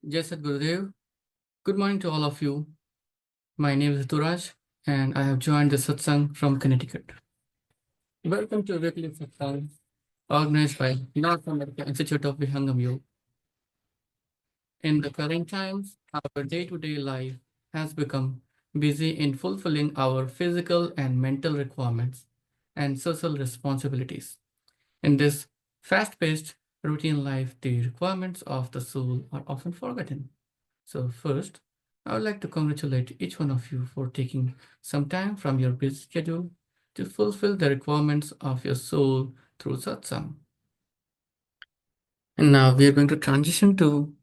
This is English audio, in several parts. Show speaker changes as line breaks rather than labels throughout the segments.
Jai Sadgurudeo. Good morning to all of you. My name is Turaj, and I have joined the Satsang from Connecticut. Welcome to weekly Satsang organized by North American Institute of Vihangam Yoga. In the current times, our day-to-day life has become busy in fulfilling our physical and mental requirements and social responsibilities. In this fast-paced routine life, the requirements of the soul are often forgotten. So first, I would like to congratulate each one of you for taking some time from your busy schedule to fulfill the requirements of your soul through satsang. And now we are going to transition to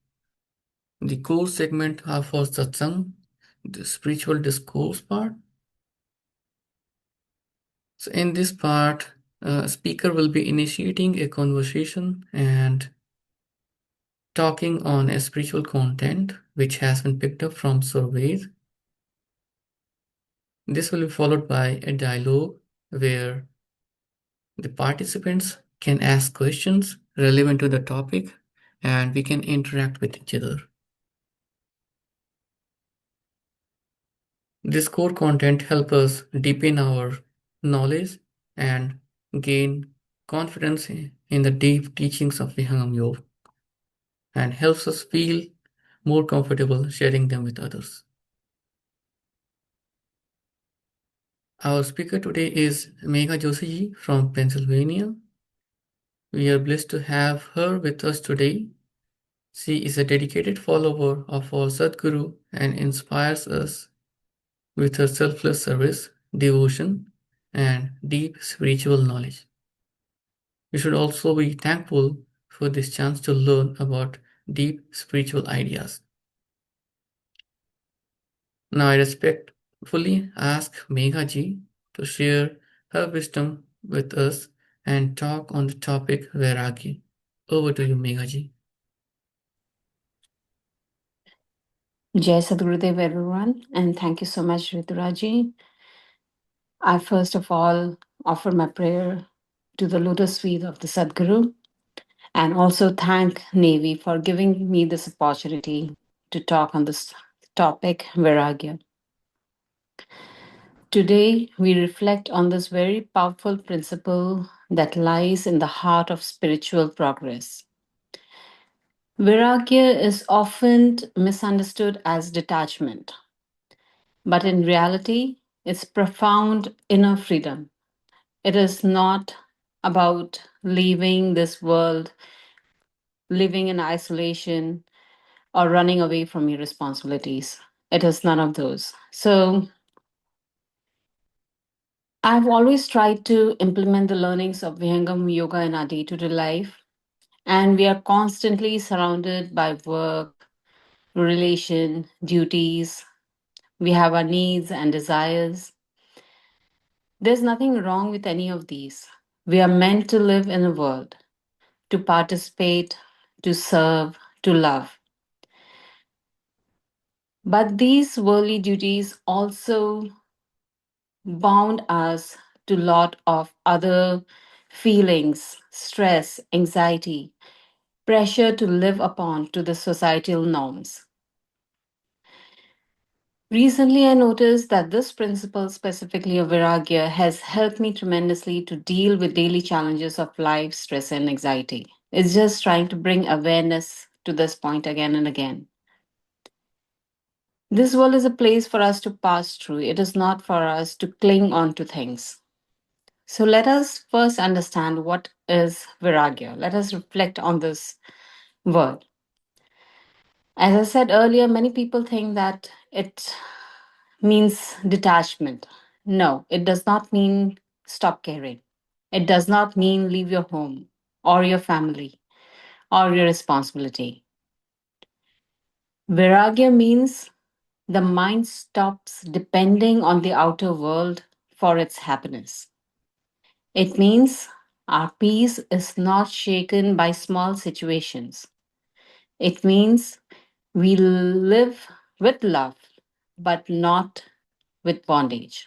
the core segment of our satsang, the spiritual discourse part. So in this part, a speaker will be initiating a conversation and talking on a spiritual content which has been picked up from surveys. This will be followed by a dialogue where the participants can ask questions relevant to the topic and we can interact with each other. This core content helps us deepen our knowledge and gain confidence in the deep teachings of Vihangam Yoga and helps us feel more comfortable sharing them with others. Our speaker today is Megha Joshi from Pennsylvania. We are blessed to have her with us today. She is a dedicated follower of our Sadguru and inspires us with her selfless service, devotion, and deep spiritual knowledge. We should also be thankful for this chance to learn about deep spiritual ideas. Now I respectfully ask Megha ji to share her wisdom with us and talk on the topic Vairagya. Over to you, Megha ji.
Jai Sadgurudeo, everyone, and thank you so much, Rituraji. I first of all offer my prayer to the lotus feet of the Sadguru and also thank NAIVY for giving me this opportunity to talk on this topic, Vairagya. Today, we reflect on this very powerful principle that lies in the heart of spiritual progress. Vairagya is often misunderstood as detachment, but in reality, it's profound inner freedom. It is not about leaving this world, living in isolation, or running away from your responsibilities. It is none of those. So, I've always tried to implement the learnings of Vihangam Yoga in our day to day life, and we are constantly surrounded by work, relation, duties. We have our needs and desires. There's nothing wrong with any of these. We are meant to live in a world, to participate, to serve, to love. But these worldly duties also bound us to a lot of other feelings, stress, anxiety, pressure to live upon to the societal norms. Recently, I noticed that this principle, specifically of Vairagya, has helped me tremendously to deal with daily challenges of life, stress, and anxiety. It's just trying to bring awareness to this point again and again. This world is a place for us to pass through. It is not for us to cling on to things. So let us first understand what is Vairagya. Let us reflect on this word. As I said earlier, many people think that it means detachment. No, it does not mean stop caring. It does not mean leave your home or your family or your responsibility. Vairagya means the mind stops depending on the outer world for its happiness. It means our peace is not shaken by small situations. It means we live with love, but not with bondage.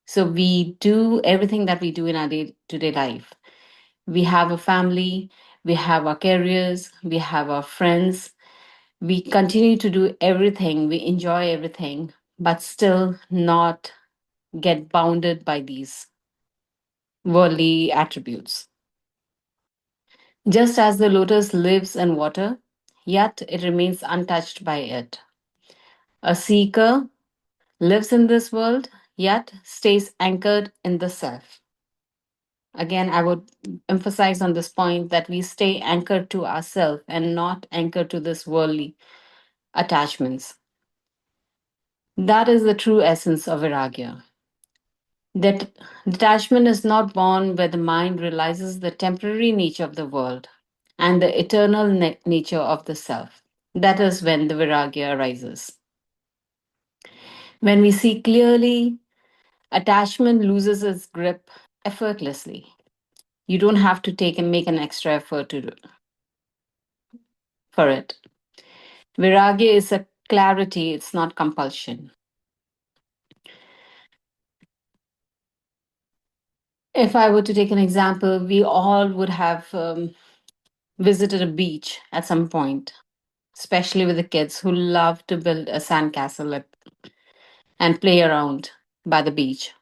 So we do everything that we do in our day to day life. We have a family, we have our careers, we have our friends, We continue to do everything, we enjoy everything, but still not get bounded by these worldly attributes. Just as the lotus lives in water, yet it remains untouched by it. A seeker lives in this world, yet stays anchored in the self. Again, I would emphasize on this point that we stay anchored to ourselves and not anchored to this worldly attachments. That is the true essence of Vairagya. That detachment is not born where the mind realizes the temporary nature of the world and the eternal nature of the self. That is when the Vairagya arises. When we see clearly, attachment loses its grip effortlessly. You don't have to take and make an extra effort for it. Vairagya is a clarity, it's not compulsion. If I were to take an example, we all would have visited a beach at some point, especially with the kids who love to build a sandcastle and play around by the beach.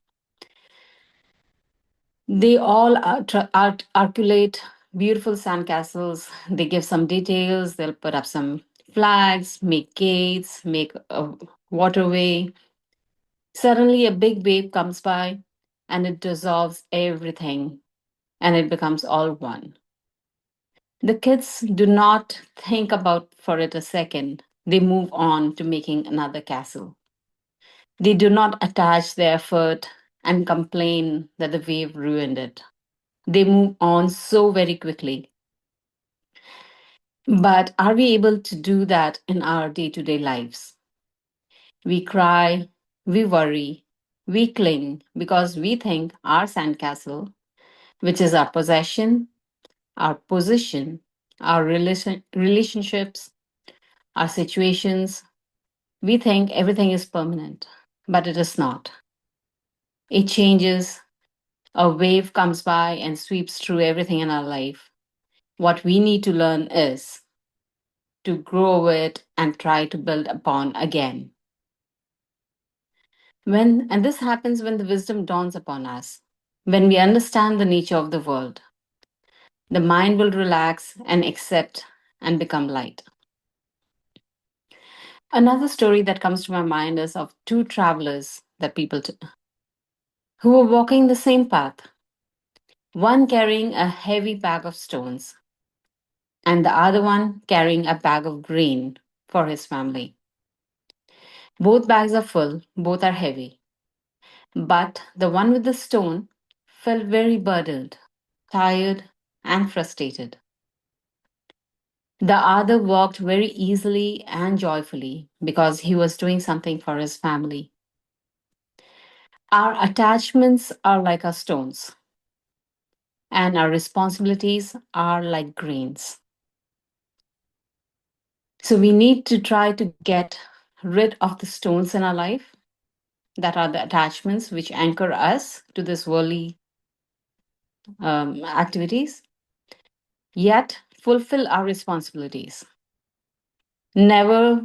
They all articulate beautiful sandcastles. They give some details. They'll put up some flags, make gates, make a waterway. Suddenly, a big wave comes by and it dissolves everything and it becomes all one. The kids do not think about for it a second. They move on to making another castle. They do not attach their effort and complain that the wave ruined it. They move on so very quickly. But are we able to do that in our day to day lives? We cry, we worry, we cling because we think our sandcastle, which is our possession, our position, our relationships, our situations, we think everything is permanent, but it is not. It changes. A wave comes by and sweeps through everything in our life. What we need to learn is to grow it and try to build upon again. And this happens when the wisdom dawns upon us, when we understand the nature of the world, the mind will relax and accept and become light. Another story that comes to my mind is of two travelers that who were walking the same path, one carrying a heavy bag of stones and the other one carrying a bag of grain for his family. Both bags are full, both are heavy. But the one with the stone felt very burdened, tired, and frustrated. The other walked very easily and joyfully because he was doing something for his family. Our attachments are like our stones, and our responsibilities are like grains. So we need to try to get rid of the stones in our life that are the attachments which anchor us to this worldly activities, yet fulfill our responsibilities. Never,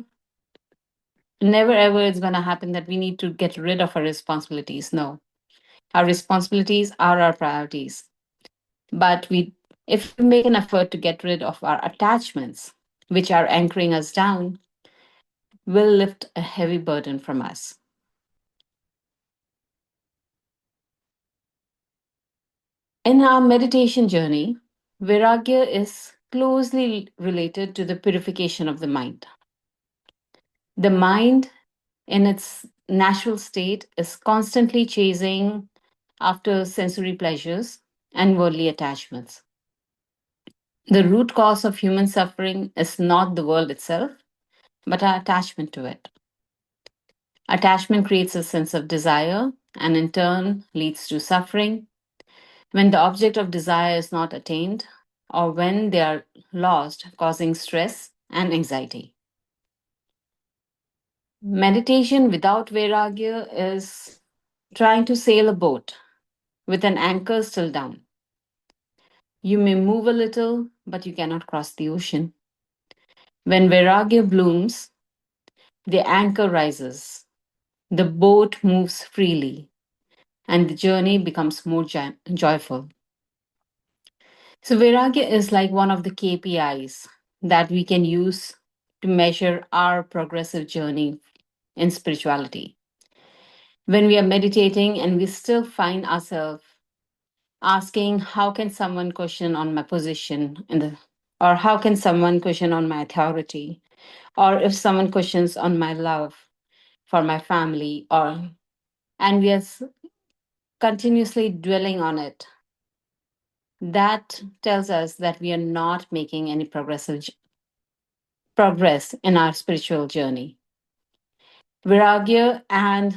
never ever it's going to happen that we need to get rid of our responsibilities. No, our responsibilities are our priorities. But if we make an effort to get rid of our attachments, which are anchoring us down, will lift a heavy burden from us. In our meditation journey, Vairagya is closely related to the purification of the mind. The mind, in its natural state, is constantly chasing after sensory pleasures and worldly attachments. The root cause of human suffering is not the world itself, but our attachment to it. Attachment creates a sense of desire and in turn leads to suffering when the object of desire is not attained or when they are lost, causing stress and anxiety. Meditation without Vairagya is trying to sail a boat with an anchor still down. You may move a little, but you cannot cross the ocean. When Vairagya blooms, the anchor rises, the boat moves freely, and the journey becomes more joyful. So, Vairagya is like one of the KPIs that we can use to measure our progressive journey in spirituality. When we are meditating and we still find ourselves asking, how can someone question on my position in the, or how can someone question on my authority, or if someone questions on my love for my family, or and we are continuously dwelling on it, that tells us that we are not making any progress in our spiritual journey. Viragya and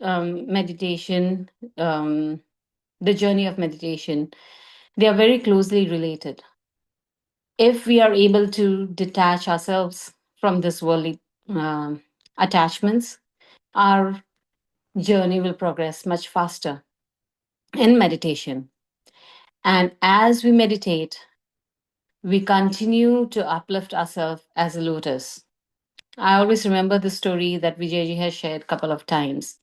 meditation, the journey of meditation, they are very closely related. If we are able to detach ourselves from this worldly um attachments, our journey will progress much faster in meditation. And as we meditate, we continue to uplift ourselves as a lotus. I always remember the story that Vijayji has shared a couple of times,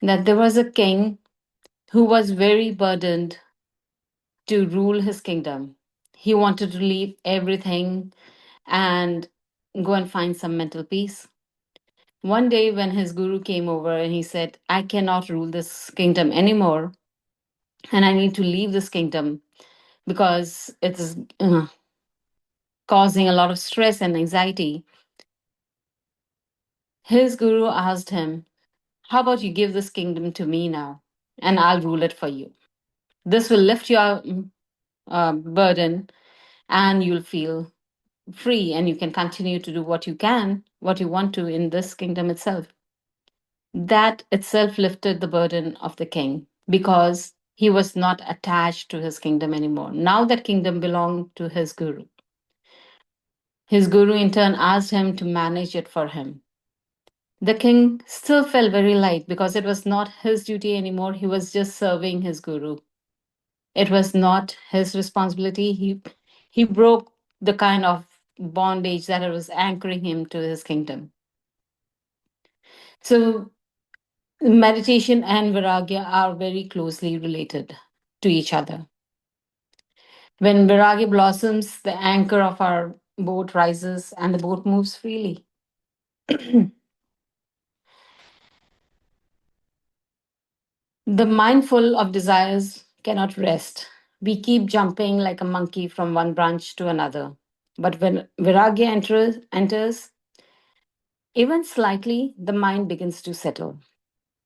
that there was a king who was very burdened to rule his kingdom. He wanted to leave everything and go and find some mental peace. One day, when his guru came over and he said, I cannot rule this kingdom anymore, and I need to leave this kingdom because it is causing a lot of stress and anxiety. His guru asked him, how about you give this kingdom to me now, and I'll rule it for you? This will lift your burden, and you'll feel free, and you can continue to do what you want to in this kingdom itself. That itself lifted the burden of the king because he was not attached to his kingdom anymore. Now that kingdom belonged to his guru. His guru in turn asked him to manage it for him. The king still felt very light because it was not his duty anymore. He was just serving his guru. It was not his responsibility. He broke the kind of bondage that was anchoring him to his kingdom. So meditation and Vairagya are very closely related to each other. When Vairagya blossoms, the anchor of our boat rises and the boat moves freely. The mindful of desires cannot rest. We keep jumping like a monkey from one branch to another. But when Vairagya enters, even slightly, the mind begins to settle.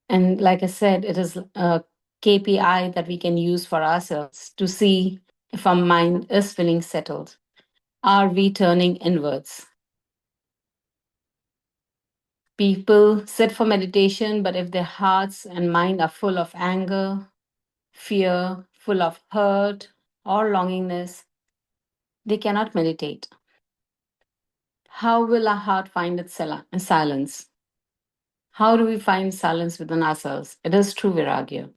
And like I said, it is a KPI that we can use for ourselves to see if our mind is feeling settled. Are we turning inwards? People sit for meditation, but if their hearts and mind are full of anger, fear, full of hurt or longingness, they cannot meditate. How will our heart find its silence? How do we find silence within ourselves? It is true Vairagya.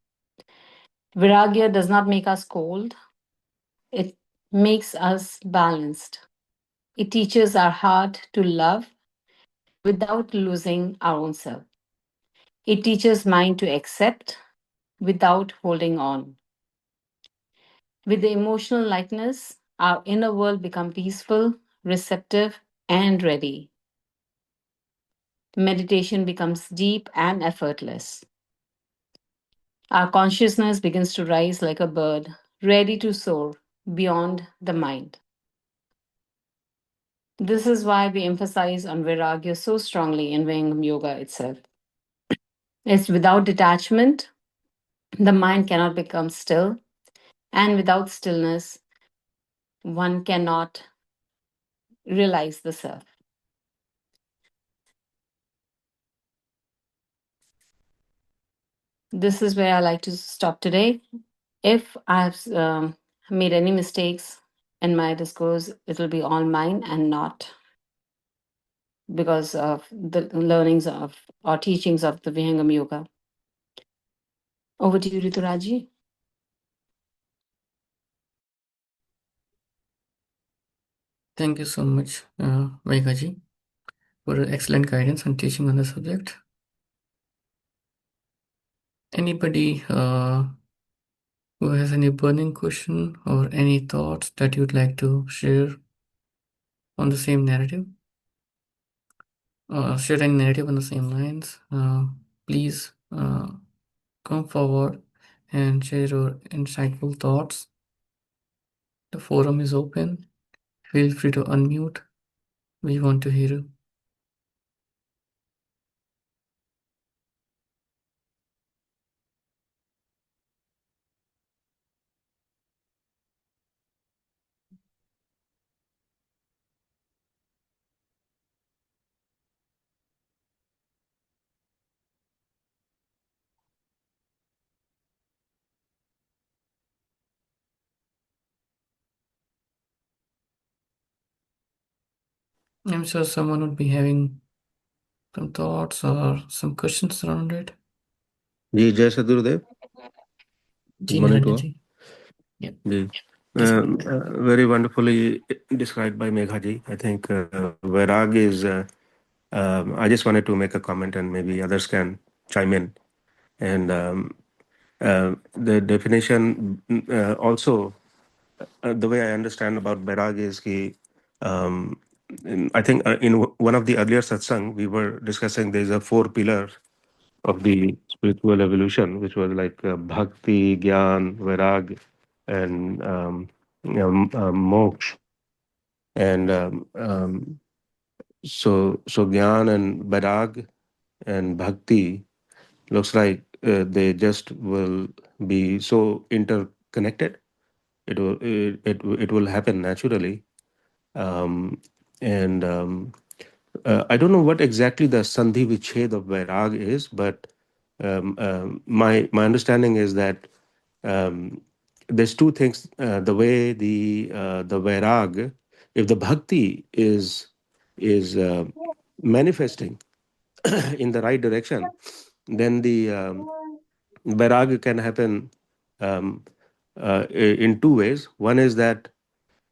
Vairagya does not make us cold, it makes us balanced. It teaches our heart to love without losing our own self. It teaches mind to accept without holding on. With the emotional lightness, our inner world becomes peaceful, receptive, and ready. Meditation becomes deep and effortless. Our consciousness begins to rise like a bird, ready to soar beyond the mind. This is why we emphasize on Vairagya so strongly in Vihangam Yoga itself. It's without detachment, the mind cannot become still, and without stillness, one cannot realize the self. This is where I like to stop today. If I've made any mistakes in my discourse, it will be all mine and not because of the learnings of or teachings of the Vihangam Yoga. Over to you,
Thank you so much, Meghaji, for your excellent guidance and teaching on the subject. Anybody who has any burning question or any thoughts that you'd like to share on the same narrative? Share any narrative on the same lines? Please come forward and share your insightful thoughts. The forum is open. Feel free to unmute. We want to hear you. I'm sure someone would be having some thoughts or some questions around it.
जी जय सदगुरुदेव
जी
Good morning to
Niranjan
all.
Ji. Yeah.
Ji
Please go ahead.
very wonderfully described by Megha ji. I think Vairag is I just wanted to make a comment and maybe others can chime in. And the definition also the way I understand about Vairag is I think in one of the earlier satsang we were discussing there's a 4 pillar of the spiritual evolution, which was like bhakti, gyan, vairag, and moksha. And so gyan and vairag and bhakti looks like they just will be so interconnected. It will happen naturally. And I don't know what exactly the sandhi viched of vairag is, but my understanding is that there's two things. The way the vairag, if the bhakti is manifesting in the right direction, then the vairag can happen in two ways. One is that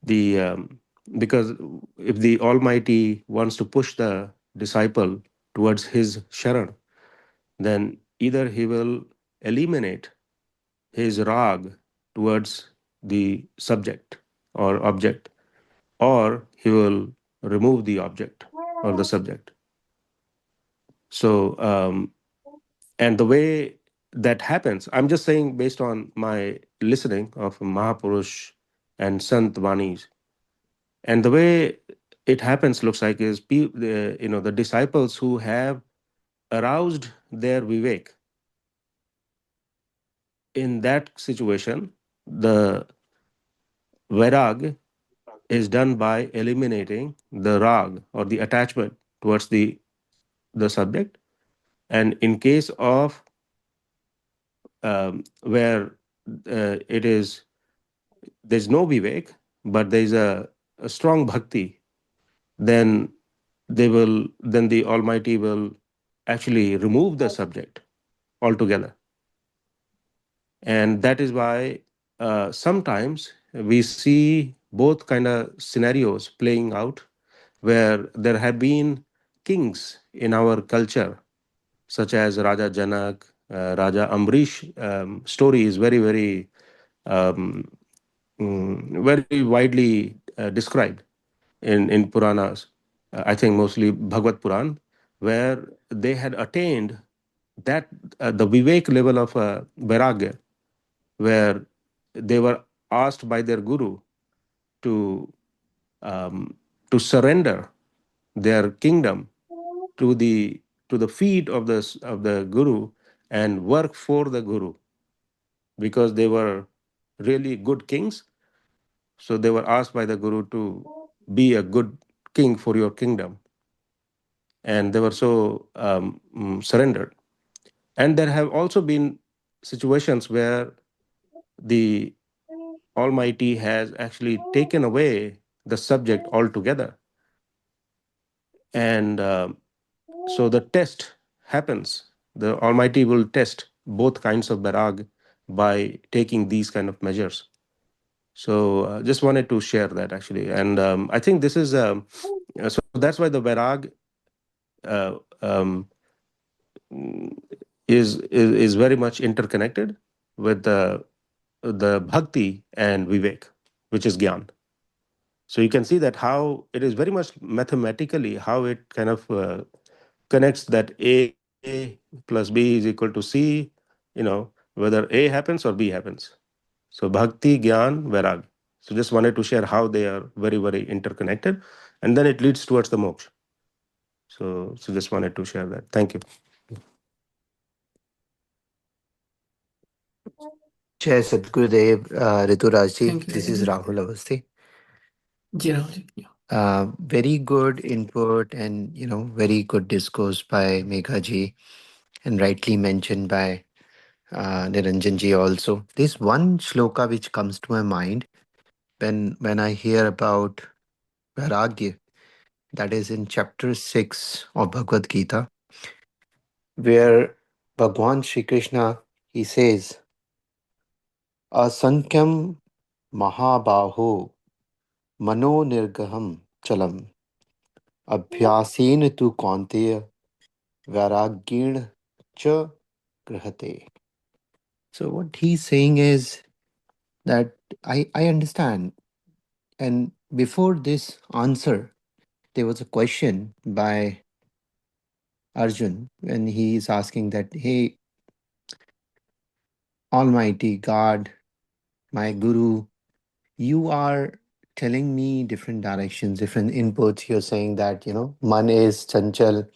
the because if the Almighty wants to push the disciple towards his sharan, then either he will eliminate his rag towards the subject or object, or he will remove the object or the subject. So and the way that happens, I'm just saying based on my listening of Mahapurush and Sant Vanis, and the way it happens looks like is the disciples who have aroused their vivek, in that situation the vairag is done by eliminating the rag or the attachment towards the subject. And in case of where it is there's no vivek but there's a strong bhakti, then then the Almighty will actually remove the subject altogether. And that is why sometimes we see both kind of scenarios playing out, where there have been kings in our culture, such as Raja Janak, Raja Amrish. Story is very, very, very widely described in Puranas. I think mostly Bhagavad Puran, where they had attained that the Vivek level of Vairagya, where they were asked by their guru to um, to surrender their kingdom to the feet of the guru and work for the guru, because they were really good kings. So they were asked by the guru to be a good king for your kingdom, and they were so surrendered. And there have also been situations where the Almighty has actually taken away the subject altogether. And so the test happens. The Almighty will test both kinds of barag by taking these kind of measures. So just wanted to share that actually, and I think this is so that's why the Vairag uh, um, is very much interconnected with the bhakti and vivek, which is gyan. So you can see that how it is very much mathematically how it kind of connects that A plus B is equal to C, whether A happens or B happens. So bhakti, gyan, vairag. So just wanted to share how they are very, very interconnected, and then it leads towards the moksha. So just wanted to share that. Thank you.
Jai Sadgurudeo, Riturajji.
Thank you,
This is
Vihangam.
Rahul Avasthi.
Ji, Rahulji. Yeah.
Very good input and very good discourse by Meghaji and rightly mentioned by Niranjanji also. There's one shloka which comes to my mind when I hear about Vairagya, that is in chapter 6 of Bhagavad Gita, where Bhagwan Shri Krishna, he says, Asankyam Mahabaho Mano Nirgaham Chalam Abhyasen tu Kaunteya Vairagyin cha grihate. So what he's saying is that I understand. And before this answer, there was a question by Arjun when he is asking that, hey, Almighty God, my Guru, you are telling me different directions, different inputs. You're saying that, man is chanchal,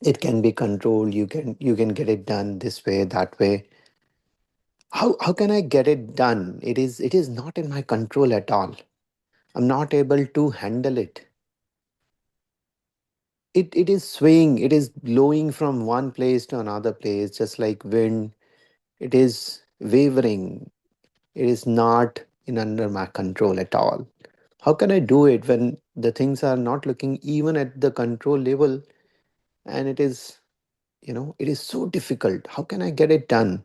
it can be controlled, you can get it done this way, that way. How can I get it done? It is not in my control at all. I'm not able to handle it. It is swaying, it is blowing from one place to another place, just like wind. It is wavering. It is not in under my control at all. How can I do it when the things are not looking even at the control level, and it is so difficult? How can I get it done?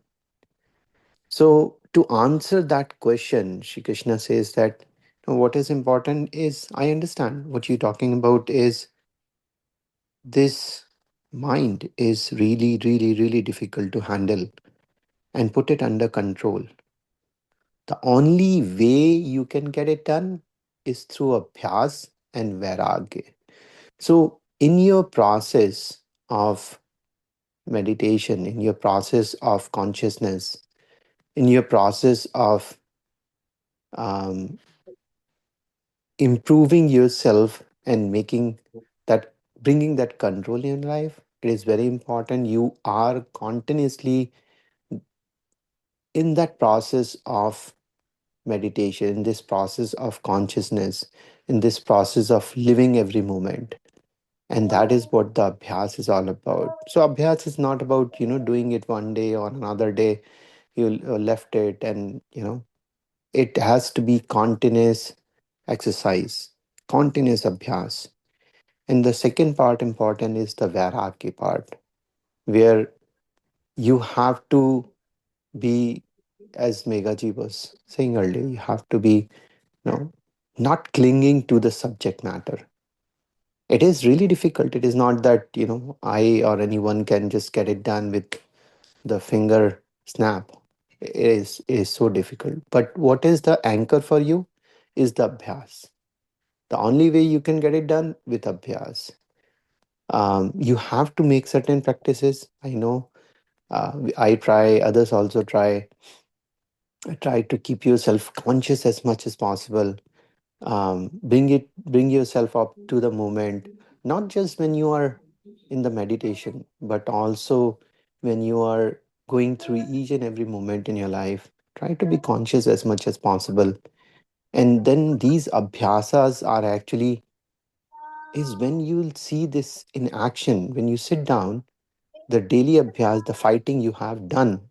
So, to answer that question, Shri Krishna says that what is important is, I understand what you're talking about is this mind is really, really, really difficult to handle and put it under control. The only way you can get it done is through abhyas and vairagya. So, in your process of meditation, in your process of consciousness, in your process of um, improving yourself and that bringing that control in life, it is very important you are continuously in that process of meditation, in this process of consciousness, in this process of living every moment. And that is what the abhyas is all about. So abhyas is not about doing it one day or another day you left it, and it has to be continuous exercise, continuous abhyas. And the second part important is the Vairagya part, where you have to be, as Meghaji was saying earlier, you have to be, not clinging to the subject matter. It is really difficult. It is not that, I or anyone can just get it done with the finger snap. It is so difficult. But what is the anchor for you is the abhyas. The only way you can get it done with abhyas. You have to make certain practices. I know I try, others also try. Try to keep yourself conscious as much as possible. Bring yourself up to the moment, not just when you are in the meditation, but also when you are going through each and every moment in your life. Try to be conscious as much as possible. And then these abhyasas are actually is when you'll see this in action. When you sit down, the daily abhyas, the fighting you have done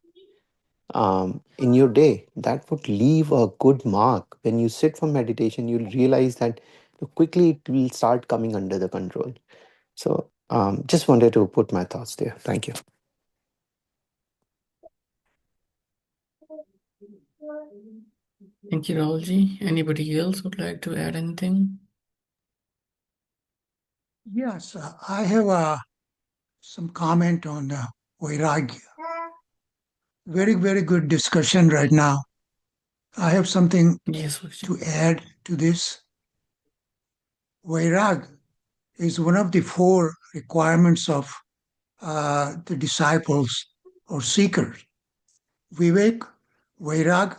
in your day, that would leave a good mark. When you sit for meditation, you'll realize that quickly it will start coming under the control. So, just wanted to put my thoughts there. Thank you.
Thank you, Rahulji. Anybody else would like to add anything?
Yes, I have some comment on Vairagya. Very, very good discussion right now. I have something
Yes, Guruji.
to add to this. Vairag is one of the 4 requirements of the disciples or seekers. Vivek, Vairag,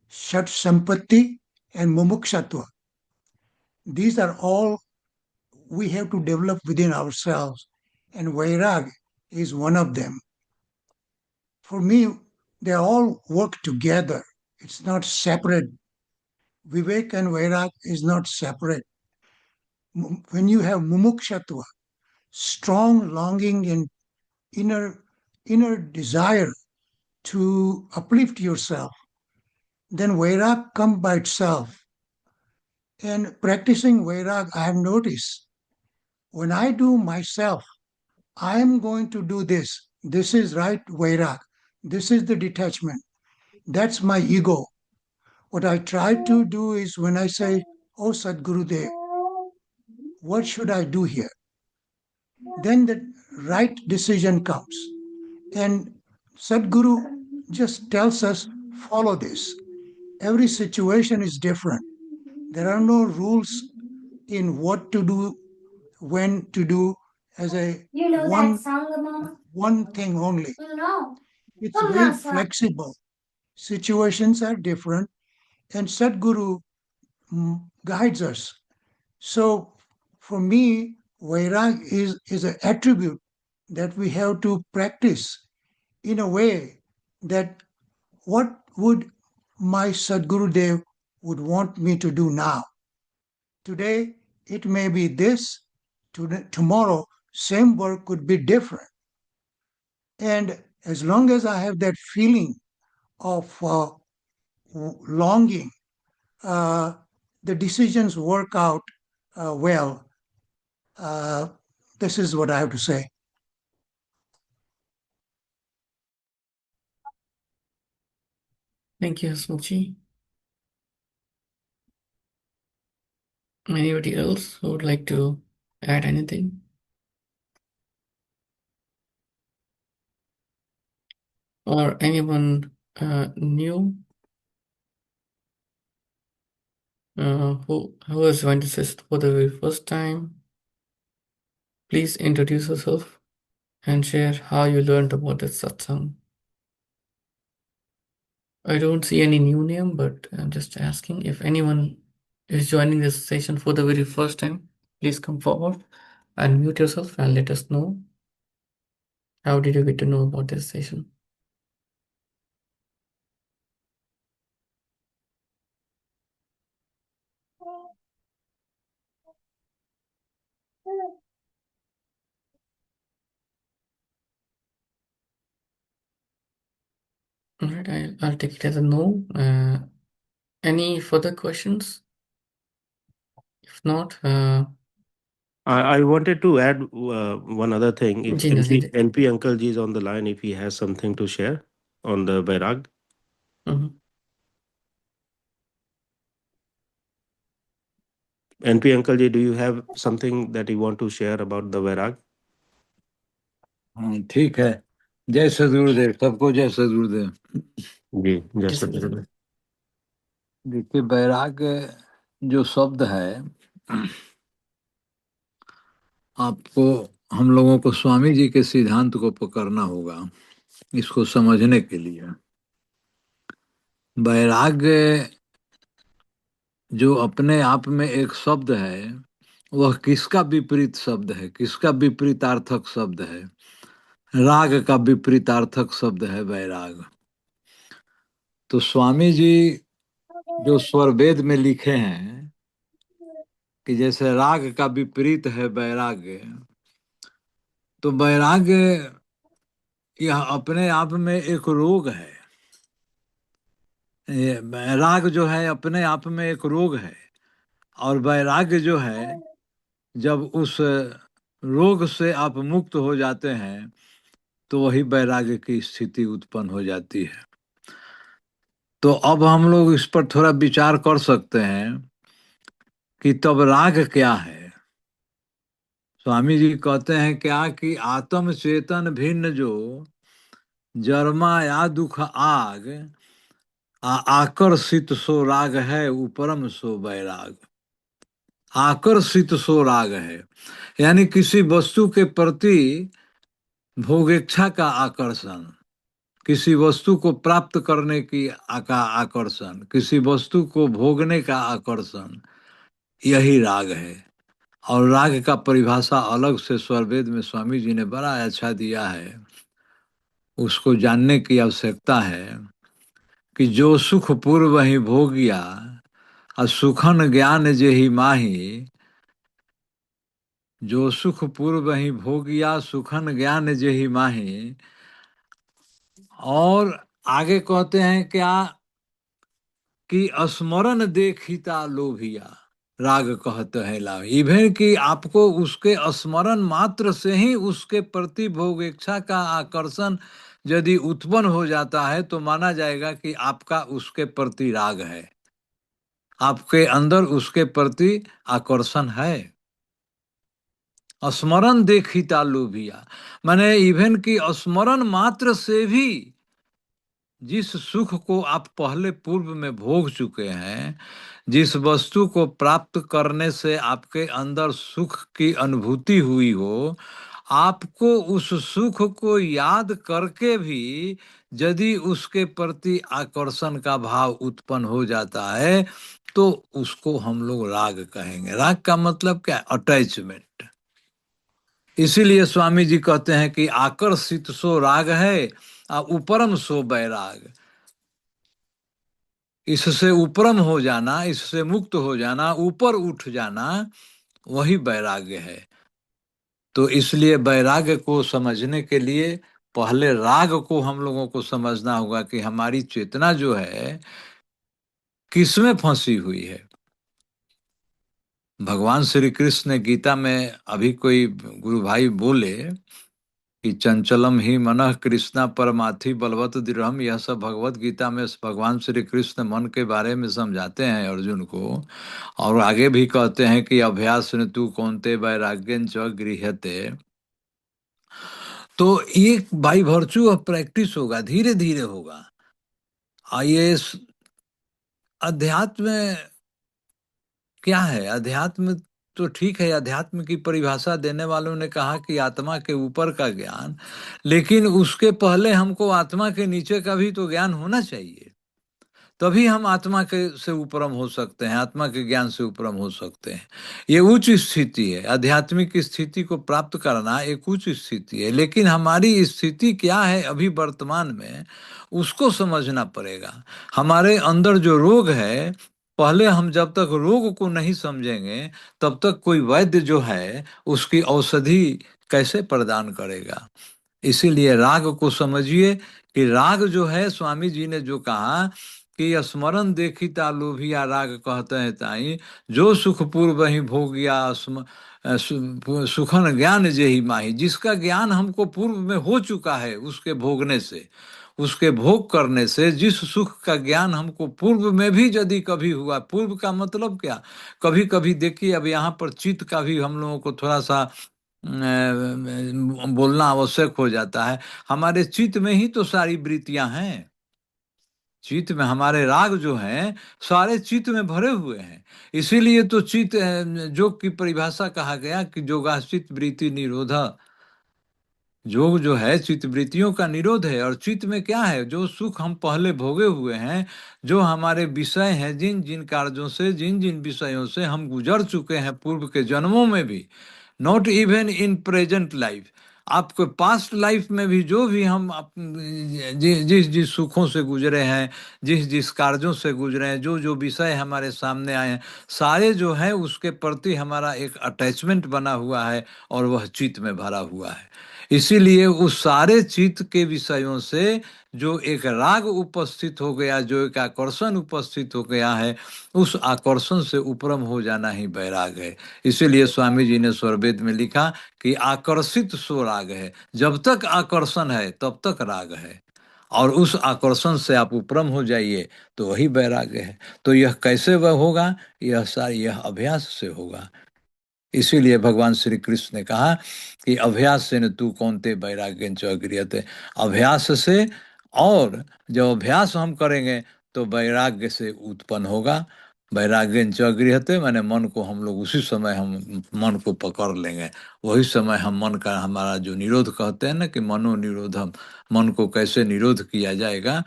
Shat Sampatti, and Mumukshatva. These are all we have to develop within ourselves, and Vairag is one of them. For me, they all work together. It's not separate. Vivek and Vairag is not separate. When you have mumukshatva, strong longing and inner desire to uplift yourself, then Vairag comes by itself. And practicing Vairag, I have noticed when I do myself, I am going to do this. This is right Vairag. This is the detachment. That's my ego. What I try to do is when I say, Oh Sadgurudeo, what should I do here? Then the right decision comes. And Sadguru just tells us, follow this. Every situation is different. There are no rules in what to do, when to do, as a one thing only. It's very flexible. Situations are different, and Sadguru guides us. So for me, Vairag is an attribute that we have to practice in a way that what would my Sadgurudev would want me to do now? Today, it may be this. Tomorrow, same work could be different. And as long as I have that feeling of longing, the decisions work out well. This is what I have to say.
Thank you, Smokji. Anybody else who would like to add anything? Or anyone new who is joined this session for the very first time? Please introduce yourself and share how you learned about this satsang. I don't see any new name, but I'm just asking if anyone is joining this session for the very first time. Please come forward and mute yourself and let us know. How did you get to know about this session? All right, I'll take it as a no. Any further questions? If not,
I wanted to add one other thing. If
Ji Nazi.
NP Uncle Ji is on the line, if he has something to share on the Vairag.
Mhm.
NP Uncle Ji, do you have something that you want to share about the Vairag?
हाँ ठीक है। जय सदगुरुदेव, सबको जय सदगुरुदेव।
जी जय
Yes,
Satgurudev.
देखिए, वैराग्य जो शब्द है, आपको हम लोगों को स्वामी जी के सिद्धांत को पकड़ना होगा इसको समझने के लिए। वैराग्य जो अपने आप में एक शब्द है, वह किसका विपरीत शब्द है, किसका विपरीतार्थक शब्द है? राग का विपरीतार्थक शब्द है वैराग। तो स्वामी जी जो स्वरवेद में लिखे हैं कि जैसे राग का विपरीत है वैराग्य, तो वैराग्य यह अपने आप में एक रोग है। राग जो है अपने आप में एक रोग है, और वैराग्य जो है जब उस रोग से आप मुक्त हो जाते हैं तो वही वैराग्य की स्थिति उत्पन्न हो जाती है। तो अब हम लोग इस पर थोड़ा विचार कर सकते हैं कि तब राग क्या है। स्वामी जी कहते हैं क्या कि आत्म चेतन भिन्न जो जरमा या दुख आग आकर्षित सो राग है उपरम सो वैराग। आकर्षित सो राग है यानी किसी वस्तु के प्रति भोगेच्छा का आकर्षण, किसी वस्तु को प्राप्त करने की का आकर्षण, किसी वस्तु को भोगने का आकर्षण, यही राग है। और राग का परिभाषा अलग से स्वरवेद में स्वामी जी ने बड़ा अच्छा दिया है। उसको जानने की आवश्यकता है कि जो सुख पूर्व ही भोगिया और सुखन ज्ञान जेहि माही। जो सुख पूर्व ही भोगिया सुखन ज्ञान जेहि माही। और आगे कहते हैं क्या कि स्मरण देखिता लोभिया। राग कहते हैं लाभ इवन कि आपको उसके स्मरण मात्र से ही उसके प्रति भोग इच्छा का आकर्षण यदि उत्पन्न हो जाता है तो माना जाएगा कि आपका उसके प्रति राग है, आपके अंदर उसके प्रति आकर्षण है। स्मरण देखिता लोभिया माने इवन कि स्मरण मात्र से भी जिस सुख को आप पहले पूर्व में भोग चुके हैं, जिस वस्तु को प्राप्त करने से आपके अंदर सुख की अनुभूति हुई हो, आपको उस सुख को याद करके भी यदि उसके प्रति आकर्षण का भाव उत्पन्न हो जाता है तो उसको हम लोग राग कहेंगे। राग का मतलब क्या है? अटैचमेंट। इसीलिए स्वामी जी कहते हैं कि आकर्षित सो राग है और उपरम सो वैराग। इससे उपरम हो जाना, इससे मुक्त हो जाना, ऊपर उठ जाना, वही वैराग्य है। तो इसलिए वैराग्य को समझने के लिए पहले राग को हम लोगों को समझना होगा कि हमारी चेतना जो है किसमें फंसी हुई है। भगवान श्री कृष्ण ने गीता में अभी कोई गुरु भाई बोले कि चंचलम ही मनः कृष्णा परमार्थी बलवत दृढ़म, यह सब भगवत गीता में भगवान श्री कृष्ण मन के बारे में समझाते हैं अर्जुन को। और आगे भी कहते हैं कि अभ्यास न तू कौनते वैराग्यं च गृह्यते। तो ये बाई वर्च्यू ऑफ प्रैक्टिस होगा, धीरे धीरे होगा। ये अध्यात्म क्या है? अध्यात्म तो ठीक है, अध्यात्म की परिभाषा देने वालों ने कहा कि आत्मा के ऊपर का ज्ञान, लेकिन उसके पहले हमको आत्मा के नीचे का भी तो ज्ञान होना चाहिए, तभी हम आत्मा के से उपरम हो सकते हैं, आत्मा के ज्ञान से उपरम हो सकते हैं। ये उच्च स्थिति है, आध्यात्मिक स्थिति को प्राप्त करना एक उच्च स्थिति है। लेकिन हमारी स्थिति क्या है अभी वर्तमान में, उसको समझना पड़ेगा। हमारे अंदर जो रोग है, पहले हम जब तक रोग को नहीं समझेंगे तब तक कोई वैद्य जो है उसकी औषधि कैसे प्रदान करेगा। इसीलिए राग को समझिए कि राग जो है, स्वामी जी ने जो कहा कि स्मरण देखिता लोभिया राग कहते हैं ताई। जो सुख पूर्व ही भोगिया सुखन ज्ञान जेहि माही। जिसका ज्ञान हमको पूर्व में हो चुका है, उसके भोगने से, उसके भोग करने से, जिस सुख का ज्ञान हमको पूर्व में भी यदि कभी हुआ, पूर्व का मतलब क्या, कभी कभी देखिए अब यहाँ पर चित्त का भी हम लोगों को थोड़ा सा बोलना आवश्यक हो जाता है। हमारे चित्त में ही तो सारी वृत्तियां हैं। चित्त में हमारे राग जो हैं सारे चित्त में भरे हुए हैं। इसीलिए तो चित्त योग की परिभाषा कहा गया कि योगाश्चित वृत्ति निरोध। योग जो है चित्त वृत्तियों का निरोध है। और चित्त में क्या है? जो सुख हम पहले भोगे हुए हैं, जो हमारे विषय हैं, जिन जिन कार्यों से, जिन जिन विषयों से हम गुजर चुके हैं पूर्व के जन्मों में भी, not even in present life, आपके पास्ट लाइफ में भी जो भी हम जिस जिस सुखों से गुजरे हैं, जिस जिस कार्यों से गुजरे हैं, जो जो विषय हमारे सामने आए हैं, सारे जो है उसके प्रति हमारा एक अटैचमेंट बना हुआ है और वह चित्त में भरा हुआ है। इसीलिए उस सारे चित्त के विषयों से जो एक राग उपस्थित हो गया, जो एक आकर्षण उपस्थित हो गया है, उस आकर्षण से उपरम हो जाना ही वैराग है। इसीलिए स्वामी जी ने स्वरवेद में लिखा कि आकर्षित सो राग है। जब तक आकर्षण है तब तक राग है, और उस आकर्षण से आप उपरम हो जाइए, तो वही वैराग्य है। तो यह कैसे वह होगा? यह अभ्यास से होगा। इसीलिए भगवान श्री कृष्ण ने कहा कि अभ्यास से न तू कौनते वैराग्य च गृह्यते, अभ्यास से। और जब अभ्यास हम करेंगे तो वैराग्य से उत्पन्न होगा। वैराग्य च गृह्यते माने मन को हम लोग उसी समय हम मन को पकड़ लेंगे। वही समय हम मन का, हमारा जो निरोध कहते हैं ना कि मनो निरोधम, मन को कैसे निरोध किया जाएगा,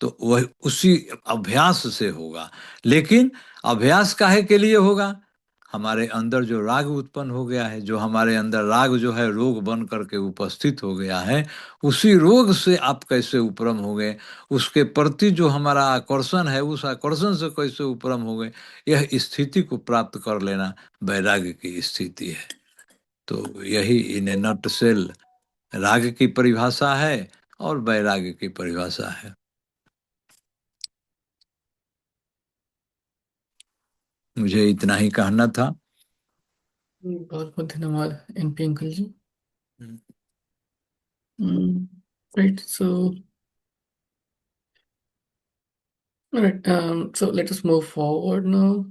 तो वह उसी अभ्यास से होगा। लेकिन अभ्यास काहे के लिए होगा? हमारे अंदर जो राग उत्पन्न हो गया है, जो हमारे अंदर राग जो है रोग बन करके उपस्थित हो गया है, उसी रोग से आप कैसे उपरम हो गए, उसके प्रति जो हमारा आकर्षण है, उस आकर्षण से कैसे उपरम हो गए, यह स्थिति को प्राप्त कर लेना वैराग्य की स्थिति है। तो यही इन ए नट सेल राग की परिभाषा है और वैराग्य की परिभाषा है। मुझे इतना ही कहना था।
बहुत बहुत धन्यवाद एनपी अंकल जी। Right, so all right, so let us move forward now.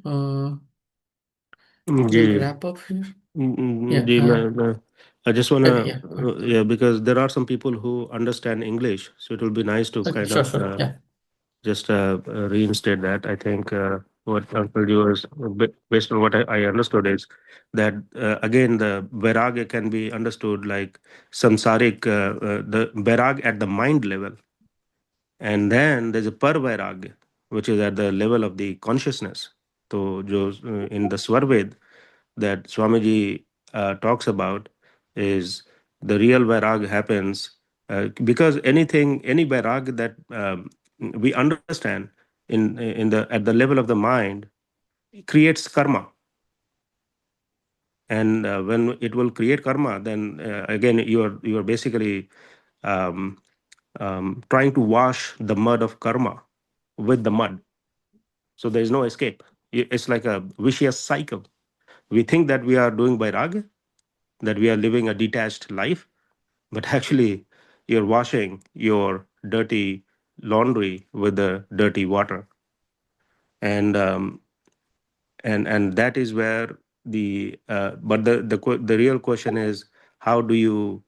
जी
We'll wrap up here. Yeah,
जी I just want
okay, yeah,
to yeah, because there are some people who understand English, so it will be nice to
okay,
kind
sure,
of
sure, yeah.
just reinstate that. I think what Uncle was, based on what I understood, is that again the vairagya can be understood like samsaric, the vairag at the mind level, and then there's a par vairagya, which is at the level of the consciousness. So, in the Swarved that Swamiji talks about is the real vairag happens because any vairag that we understand in the at the level of the mind creates karma, and when it will create karma, then again you are basically um, trying to wash the mud of karma with the mud, so there is no escape. It's like a vicious cycle. We think that we are doing vairag, that we are living a detached life, but actually you're washing your dirty laundry with the dirty water. And that is where but the real question is, how do you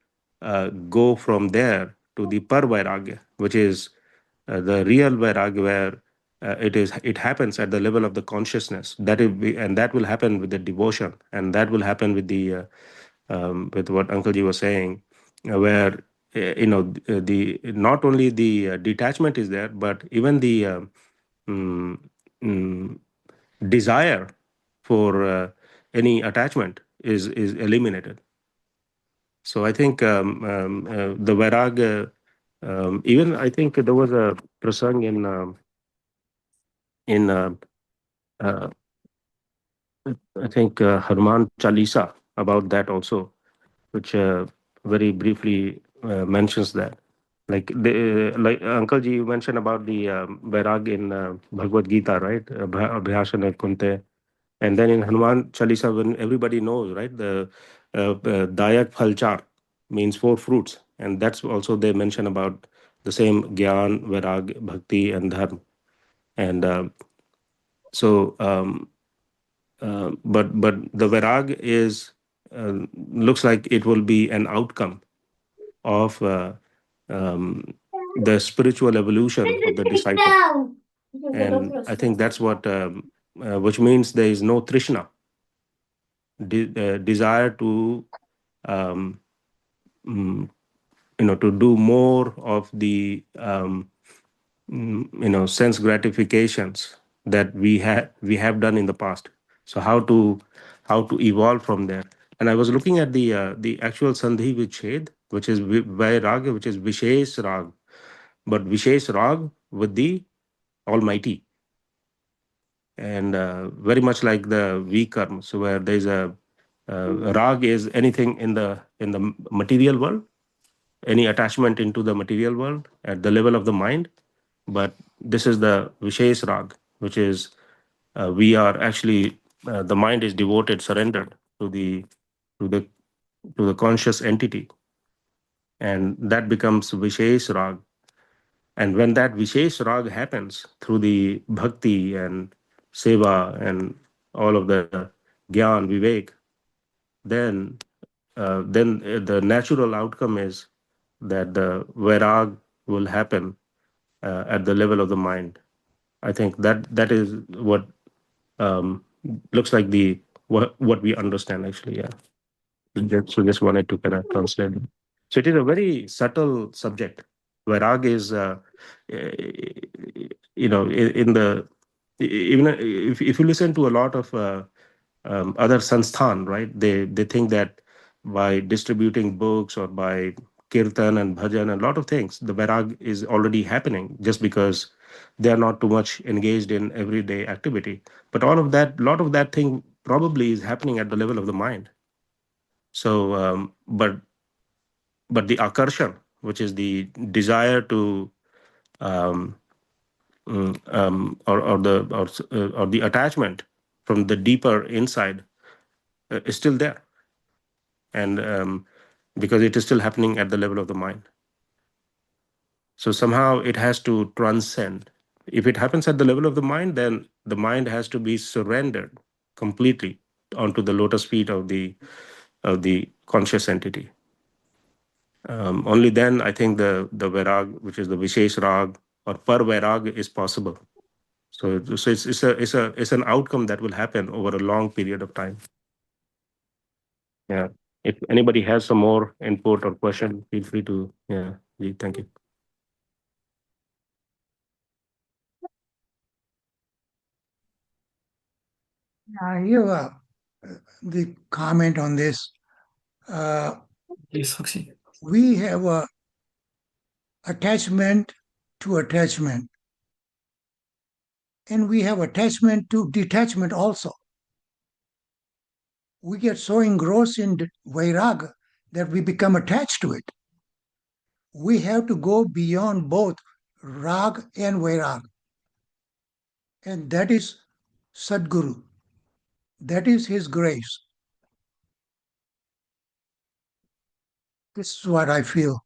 go from there to the par vairagya, which is the real vairagya, where it happens at the level of the consciousness, and that will happen with the devotion, and that will happen with the with what Uncle Ji was saying, where the not only the detachment is there, but even the mm, mm, desire for any attachment is eliminated. So I think the vairag, even I think there was a prasang in uh, I think Hanuman Chalisa about that also, which very briefly mentions that. Like Uncle Ji, you mentioned about the vairag in Bhagavad Gita, right? Abhyasana Kunte. And then in Hanuman Chalisa, when everybody knows, right, the Dayak Phalchar means 4 fruits. And that's also they mention about the same Gyan, Vairag, Bhakti, and Dharma. And so, but the Vairag is, looks like it will be an outcome of the spiritual evolution of the disciple. And I think that's what, which means there is no Trishna, desire to to do more of the sense gratifications that we have done in the past. So how to evolve from there. And I was looking at the actual sandhi vichhed, which is vairagya, which is vishesh rag, but vishesh rag with the almighty, and very much like the V-karma, so where there's a rag is anything in the material world, any attachment into the material world at the level of the mind. But this is the vishesh rag, which is we are actually the mind is devoted, surrendered to the to the conscious entity, and that becomes vishesh rag. And when that Vishesh Rag happens through the bhakti and seva and all of the gyan, vivek, then the natural outcome is that the vairag will happen at the level of the mind. I think that is what looks like the what we understand actually. Yeah. So just wanted to kind of translate. So it is a very subtle subject. Vairag is, in the even if you listen to a lot of other sansthan, right? They think that by distributing books or by kirtan and bhajan and a lot of things, the vairag is already happening just because they are not too much engaged in everyday activity. But all of that, lot of that thing probably is happening at the level of the mind. So, but the akarshan, which is the desire to um, or the attachment from the deeper inside is still there, and because it is still happening at the level of the mind. So somehow it has to transcend. If it happens at the level of the mind, then the mind has to be surrendered completely onto the lotus feet of the conscious entity. Only then I think the vairag, which is the vishesh rag or par vairag, is possible. So it's an outcome that will happen over a long period of time. Yeah. If anybody has some more input or question, feel free to. Yeah. Thank you.
I have the comment on this.
Yes, Sakshi.
We have a attachment to attachment, and we have attachment to detachment also. We get so engrossed in vairag that we become attached to it. We have to go beyond both rag and vairag, and that is Sadguru. That is his grace. This is what I feel.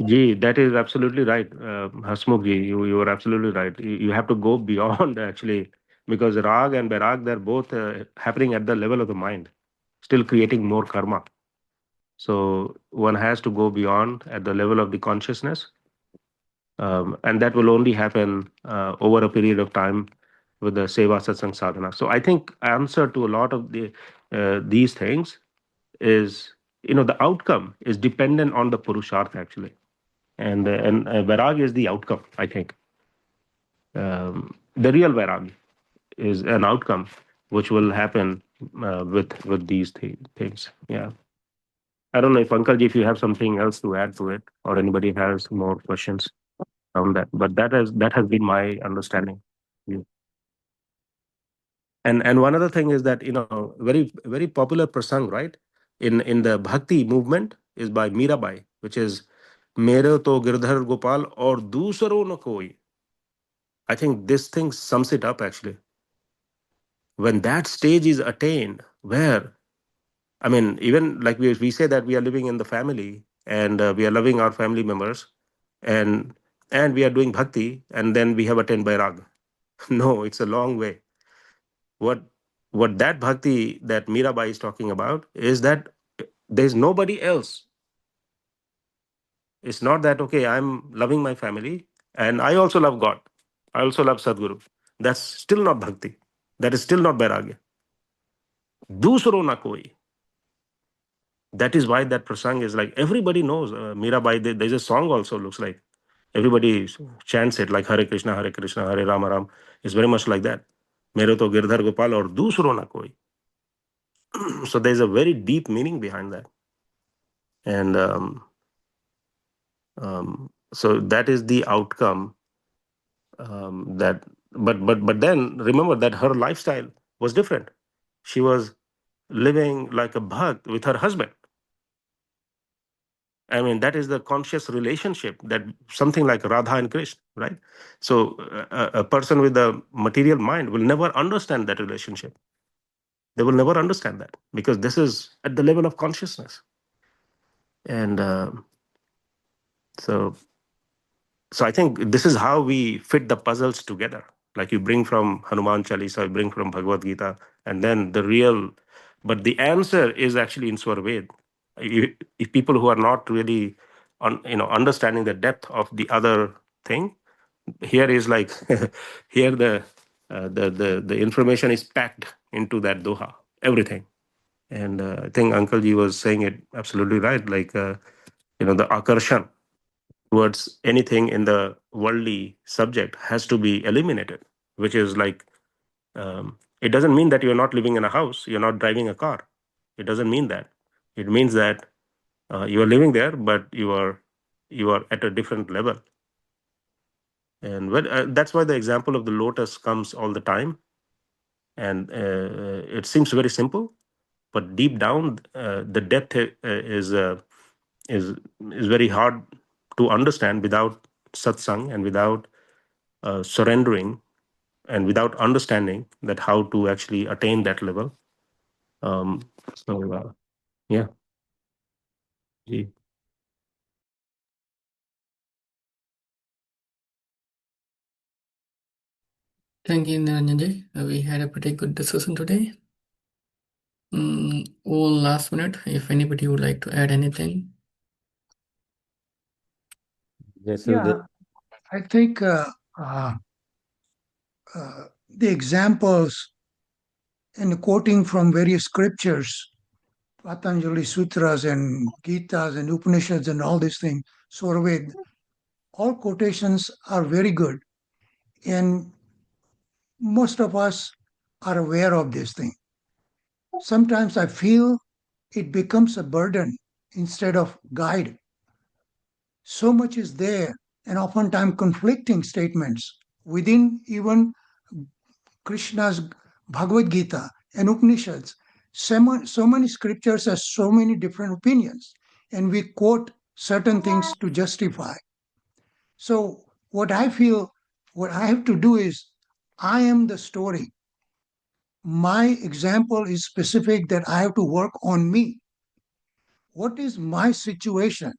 Gee, that is absolutely right, Hasmukh ji. You are absolutely right. You have to go beyond actually, because rag and vairag, they're both happening at the level of the mind, still creating more karma. So one has to go beyond at the level of the consciousness, and that will only happen over a period of time with the seva satsang sadhana. So I think answer to a lot of these things is, the outcome is dependent on the purusharth actually, and vairag is the outcome. I think the real vairag is an outcome which will happen with these things. Yeah. I don't know if Pankaj, if you have something else to add to it, or anybody has more questions around that. But that has been my understanding. Yeah. And one other thing is that, very very popular prasang, right? In the bhakti movement is by Mirabai, which is Mere to Girdhar Gopal or Dusaro na koi. I think this thing sums it up actually. When that stage is attained, where, I mean, even like we say that we are living in the family and we are loving our family members, and we are doing bhakti, and then we have attained vairag. No, it's a long way. What that bhakti that Mirabai is talking about is that there's nobody else. It's not that, okay, I'm loving my family and I also love God. I also love Sadguru. That's still not bhakti. That is still not vairagya. Dusro na koi. That is why that prasang is like, everybody knows. Mirabai, there's a song also, looks like. Everybody chants it like Hare Krishna, Hare Rama, Ram. It's very much like that. Mere to Girdhar Gopal or Dusro na koi. So there's a very deep meaning behind that. And so that is the outcome. But then remember that her lifestyle was different. She was living like a bhakt with her husband. I mean, that is the conscious relationship, that something like Radha and Krishna, right? So a person with a material mind will never understand that relationship. They will never understand that, because this is at the level of consciousness. And So I think this is how we fit the puzzles together. Like you bring from Hanuman Chalisa, you bring from Bhagavad Gita, and then but the answer is actually in Swarved. If people who are not really understanding the depth of the other thing, here is like here the information is packed into that Doha, everything. And I think Uncle Ji was saying it absolutely right. Like the akarshan towards anything in the worldly subject has to be eliminated, which is like it doesn't mean that you're not living in a house, you're not driving a car. It doesn't mean that. It means that you are living there, but you are at a different level. And that's why the example of the lotus comes all the time, and it seems very simple, but deep down, the depth is very hard to understand without satsang and without surrendering and without understanding that how to actually attain that level. Yeah. Ji.
Thank you, Niranjanji. We had a pretty good discussion today. All last minute, if anybody would like to add anything.
Yes,
Yeah, I think the examples and quoting from various scriptures, Patanjali Sutras and Gitas and Upanishads and all these things, Swarved, all quotations are very good. And most of us are aware of this thing. Sometimes I feel it becomes a burden instead of guide. So much is there, and oftentimes conflicting statements within even Krishna's Bhagavad Gita and Upanishads. So many scriptures have so many different opinions, and we quote certain things to justify. So, what I feel, what I have to do is, I am the story. My example is specific that I have to work on me. What is my situation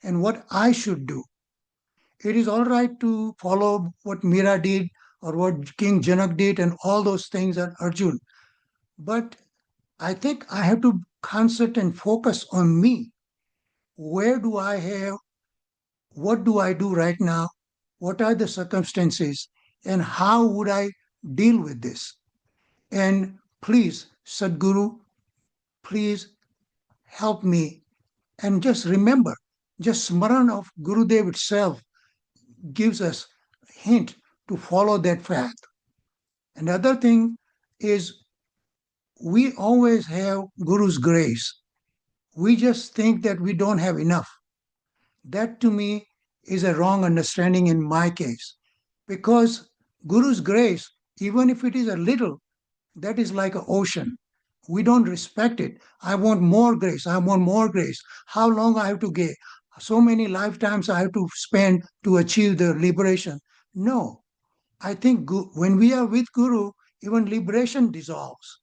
and what I should do? It is all right to follow what Mira did or what King Janak did and all those things and Arjun. But I think I have to concentrate and focus on me. Where do I have, what do I do right now? What are the circumstances? And how would I deal with this? And please, Sadguru, please help me. And just remember, just Smaran of Gurudev itself gives us hint to follow that path. Another thing is we always have Guru's grace. We just think that we don't have enough. That to me is a wrong understanding in my case. Because Guru's grace, even if it is a little, that is like an ocean. We don't respect it. I want more grace. I want more grace. How long I have to get? So many lifetimes I have to spend to achieve the liberation. No, I think when we are with Guru, even liberation dissolves.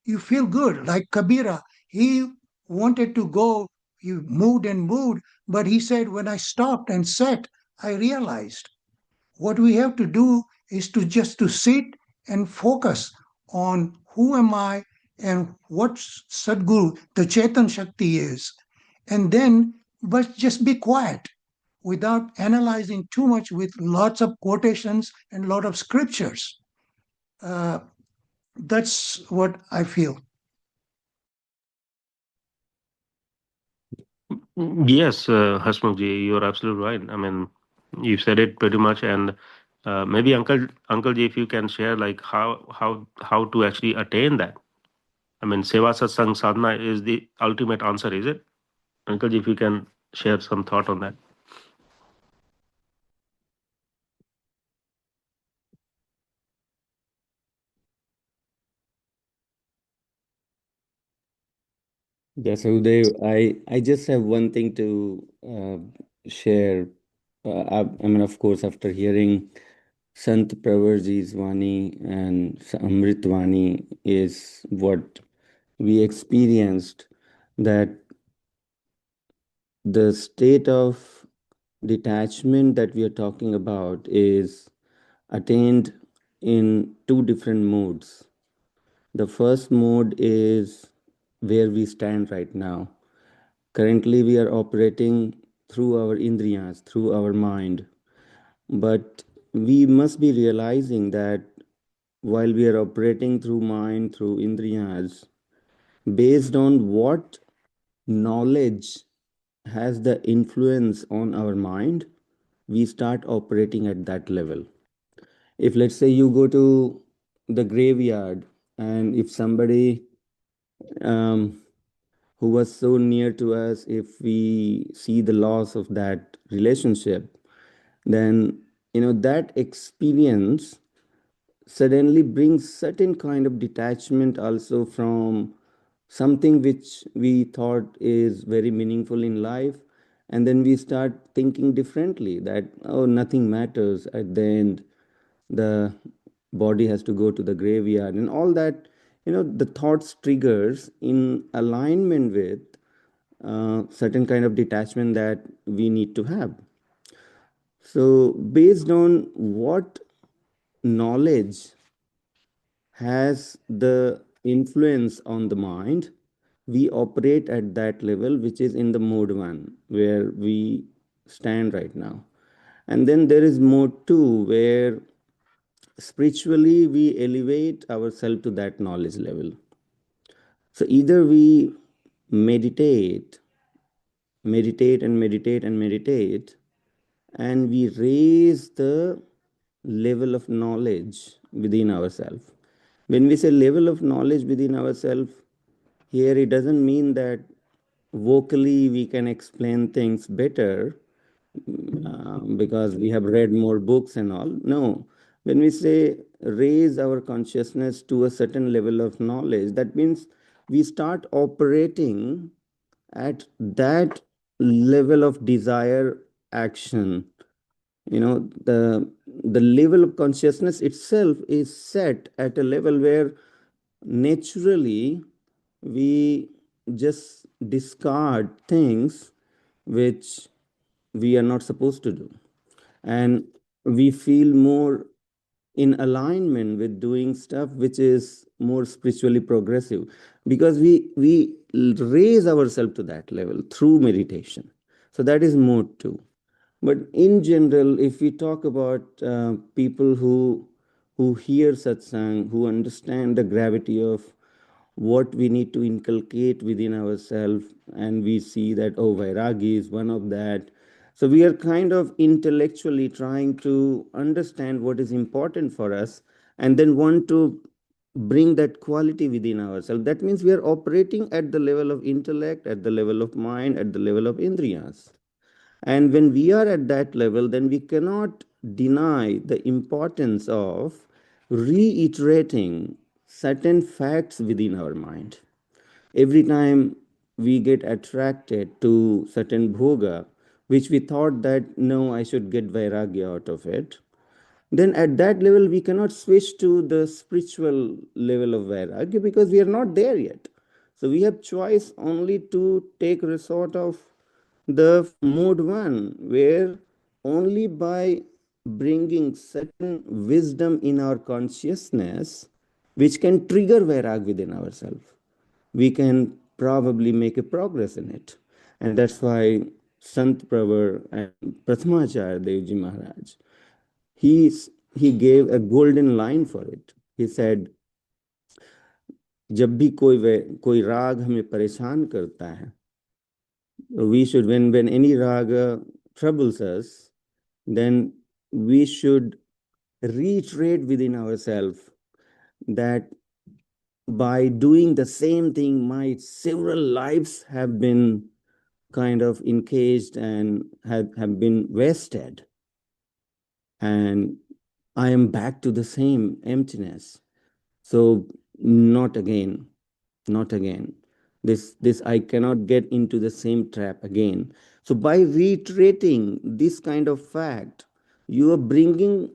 You feel good. Like Kabira, he wanted to go, he moved and moved, but he said, when I stopped and sat, I realized what we have to do is to just to sit and focus on who am I and what Sadguru, the Chetan Shakti is. And then, but just be quiet without analyzing too much with lots of quotations and lot of scriptures. That's what I feel.
Yes, Hasmukh you're absolutely right. I mean, you said it pretty much, and maybe Uncle Ji, if you can share like how to actually attain that. I mean, Seva Satsang Sadhana is the ultimate answer, is it? Uncle Ji, if you can share some thought on that.
Yes, Uday, I just have one thing to share. I mean, of course, after hearing Sant Pravarji's Vani and Amrit Vani is what we experienced, that the state of detachment that we are talking about is attained in two different modes. The first mode is where we stand right now. Currently, we are operating through our indriyas, through our mind. But we must be realizing that while we are operating through mind, through indriyas, based on what knowledge has the influence on our mind, we start operating at that level. If, let's say, you go to the graveyard, and if somebody um, who was so near to us, if we see the loss of that relationship, then that experience suddenly brings certain kind of detachment also from something which we thought is very meaningful in life, and then we start thinking differently, that oh, nothing matters at the end, the body has to go to the graveyard, and all that. The thoughts triggers in alignment with certain kind of detachment that we need to have. So based on what knowledge has the influence on the mind, we operate at that level, which is in the mode 1, where we stand right now. And then there is mode 2, where spiritually we elevate ourselves to that knowledge level. So either we meditate, meditate and meditate and meditate, and we raise the level of knowledge within ourselves. When we say level of knowledge within ourselves, here it doesn't mean that vocally we can explain things better because we have read more books and all. No, when we say raise our consciousness to a certain level of knowledge, that means we start operating at that level of desire action. The level of consciousness itself is set at a level where naturally we just discard things which we are not supposed to do, and we feel more in alignment with doing stuff which is more spiritually progressive, because we raise ourselves to that level through meditation. So that is mode 2. But in general, if we talk about people who hear satsang, who understand the gravity of what we need to inculcate within ourselves, and we see that, oh, vairagya is one of that. So we are kind of intellectually trying to understand what is important for us, and then want to bring that quality within ourselves. That means we are operating at the level of intellect, at the level of mind, at the level of indriyas. And when we are at that level, then we cannot deny the importance of reiterating certain facts within our mind. Every time we get attracted to certain bhoga, which we thought that no, I should get vairagya out of it, then at that level we cannot switch to the spiritual level of vairagya because we are not there yet. So we have choice only to take resort of the mode 1, where only by bringing certain wisdom in our consciousness, which can trigger vairag within ourselves, we can probably make a progress in it. And that's why Sant Pravar and Prathamacharya Devji Maharaj, he gave a golden line for it. He said, जब भी कोई राग हमें परेशान करता है, we should, when any raga troubles us, then we should reiterate within ourselves that by doing the same thing, my several lives have been kind of encaged and have been wasted, and I am back to the same emptiness. So not again, not again. This I cannot get into the same trap again. So by reiterating this kind of fact, you are bringing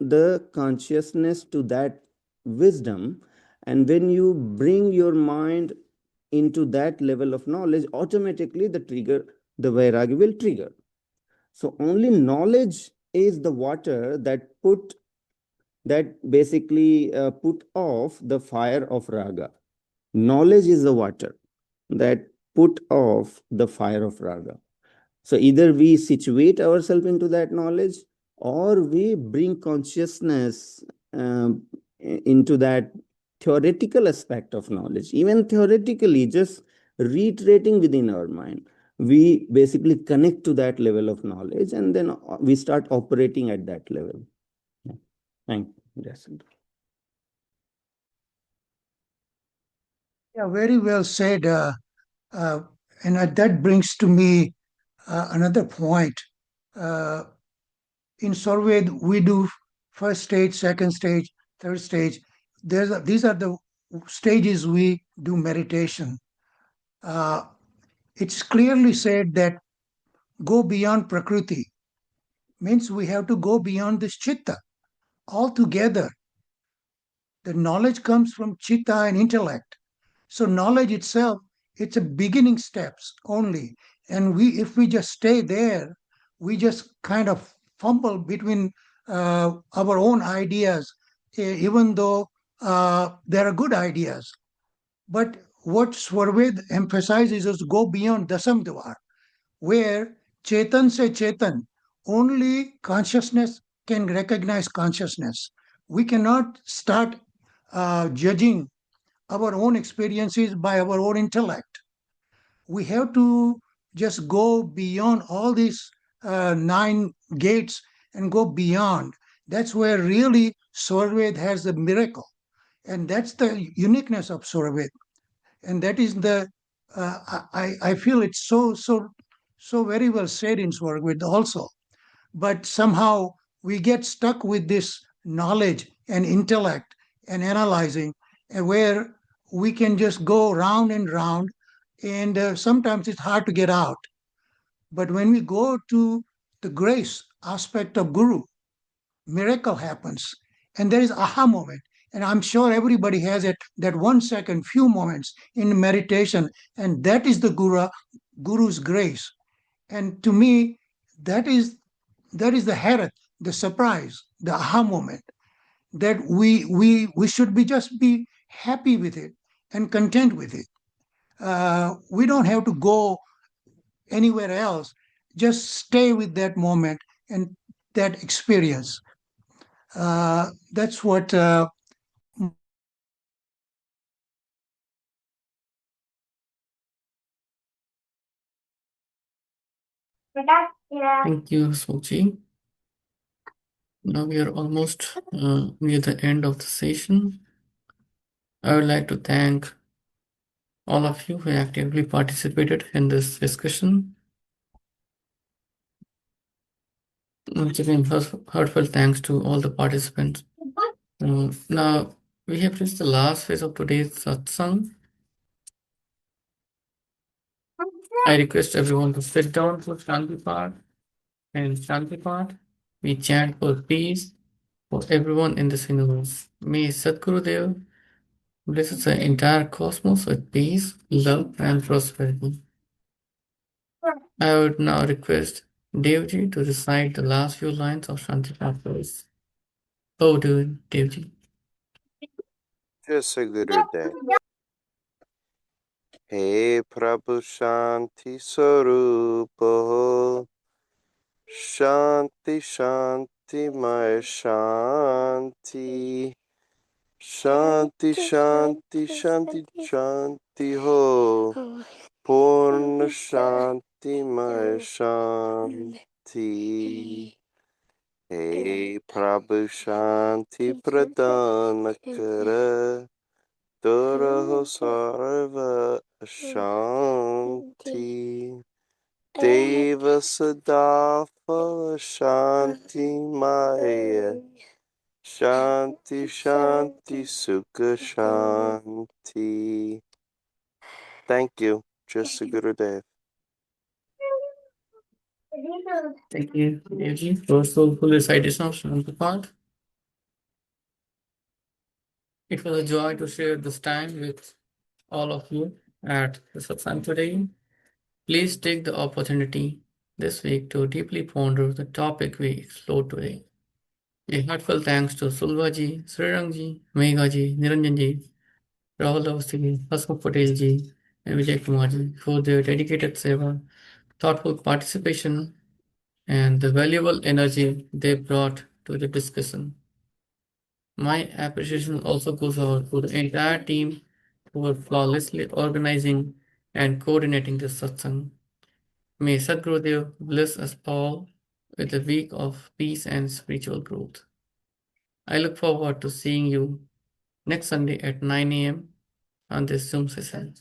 the consciousness to that wisdom, and when you bring your mind into that level of knowledge, automatically the vairagya will trigger. So only knowledge is the water that basically put off the fire of raga. Knowledge is the water that put off the fire of raga. So either we situate ourselves into that knowledge, or we bring consciousness into that theoretical aspect of knowledge. Even theoretically, just reiterating within our mind, we basically connect to that level of knowledge, and then we start operating at that level. Yeah. Thank you. Yes.
Yeah, very well said. And that brings to me another point. In Sorved, we do first stage, second stage, third stage. These are the stages we do meditation. It's clearly said that go beyond Prakriti means we have to go beyond this chitta altogether. The knowledge comes from chitta and intellect. So knowledge itself, it's a beginning steps only. And if we just stay there, we just kind of fumble between our own ideas, even though there are good ideas. But what Swarved emphasizes is go beyond Dasam Dwar, where Chetan se Chetan, only consciousness can recognize consciousness. We cannot start judging our own experiences by our own intellect. We have to just go beyond all these 9 gates and go beyond. That's where really Sorved has the miracle. And that's the uniqueness of Sorved. And that is I feel it's so very well said in Sorved also. But somehow we get stuck with this knowledge and intellect and analyzing, and where we can just go round and round, and sometimes it's hard to get out. But when we go to the grace aspect of Guru, miracle happens, and there is aha moment. And I'm sure everybody has it, that 1 second, few moments in meditation, and that is the Guru's grace. And to me, that is the herat, the surprise, the aha moment, that we should be happy with it and content with it. We don't have to go anywhere else. Just stay with that moment and that experience. That's what.
Thank you, Sochi. Now we are almost near the end of the session. I would like to thank all of you who actively participated in this discussion. Once again, heartfelt thanks to all the participants. Now we have reached the last phase of today's satsang. I request everyone to sit down for Shanti part. And in Shanti part, we chant for peace for everyone in this universe. May Sadgurudeo blesses the entire cosmos with peace, love, and prosperity. I would now request Devji to recite the last few lines of Shanti Path for us. Over to you, Devji.
Just a good day. Hey Prabhu Shanti Sarupa Shanti Shanti Maya Shanti Shanti Shanti Shanti Shanti Ho Purna Shanti Maya Shanti Hey Prabhu Shanti Pradana Kara Duraho Sarva Shanti Deva Sadafa Shanti Maya Shanti Shanti Sukha Shanti. Thank you. Just a Gurudev.
Thank you, Devji, for soulful recitation of Shanti Path. It was a joy to share this time with all of you at the satsang today. Please take the opportunity this week to deeply ponder the topic we explored today. A heartfelt thanks to Sulvaji, Srirangji, Meghaji, Niranjanji, Rahul Avasthi, Hasmukh Patelji, and Vijay Kumarji for their dedicated seva, thoughtful participation, and the valuable energy they brought to the discussion. My appreciation also goes out to the entire team who were flawlessly organizing and coordinating this satsang. May Sadgurudeo bless us all with a week of peace and spiritual growth. I look forward to seeing you next Sunday at 9 a.m. on this Zoom session.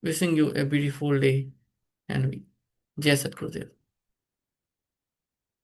Wishing you a beautiful day and week. Jai Sadgurudeo.